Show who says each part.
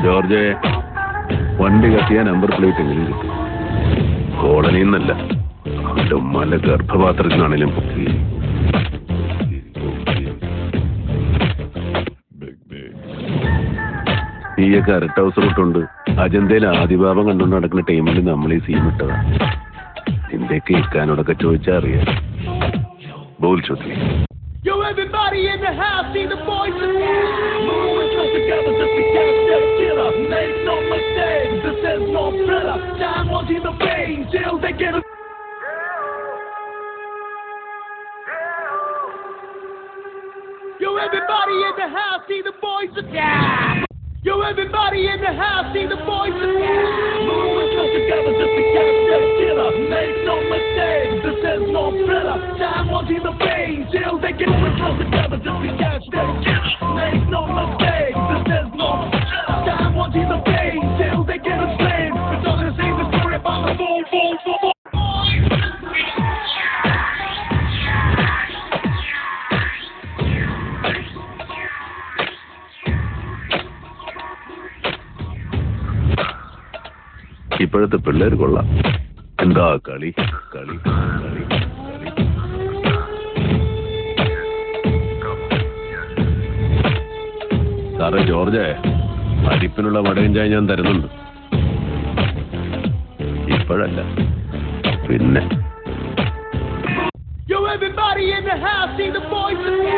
Speaker 1: George, വണ്ടി കത്തിയ number plate എങ്കിലും കിട്ടും. കോളനിയിൽ നിന്നല്ല, അവന്റെ ഉമ്മാന്റെ ഗർഭപാത്രത്തിനാണേലും പൊക്കി. നീയൊക്കെ അരട്ട ഹൗസ് റൂട്ടുണ്ട്. അജന്തയിൽ ആദിഭാവം കണ്ടുകൊണ്ട് നടക്കുന്ന ടൈമിൽ നമ്മൾ ഈ സീൻ ഇട്ടതാ. നിന്റെയൊക്കെ ഇക്കാനോടൊക്കെ ചോദിച്ചാ അറിയാം. ബോൾ ചോദ്യം.
Speaker 2: Everybody in the house, see the boys in the moving close together just to catch that killer. Make no mistake, this is no thriller. Time won't see the pain till they get a... Yo, everybody in the house, see the boys in the... Yo, everybody in the house, see the boys in the... Moving close together just to catch that killer. Make no mistake, this is no thriller. Time won't see the pain till they get close together just to catch that killer. Make no mistake, this is no thriller. Time won't see the pain till they get a flame. We're talking the same story about the boom.
Speaker 1: ഇപ്പോഴത്തെ പിള്ളേർ കൊള്ളാം. എന്താ കളി കളി കളി കളി. സാറേ George, അരിപ്പിനുള്ള വടയും ചായ ഞാൻ തരുന്നുണ്ട്. ഇപ്പോഴല്ല, പിന്നെ.
Speaker 2: Yo, everybody in the house, see the boys in the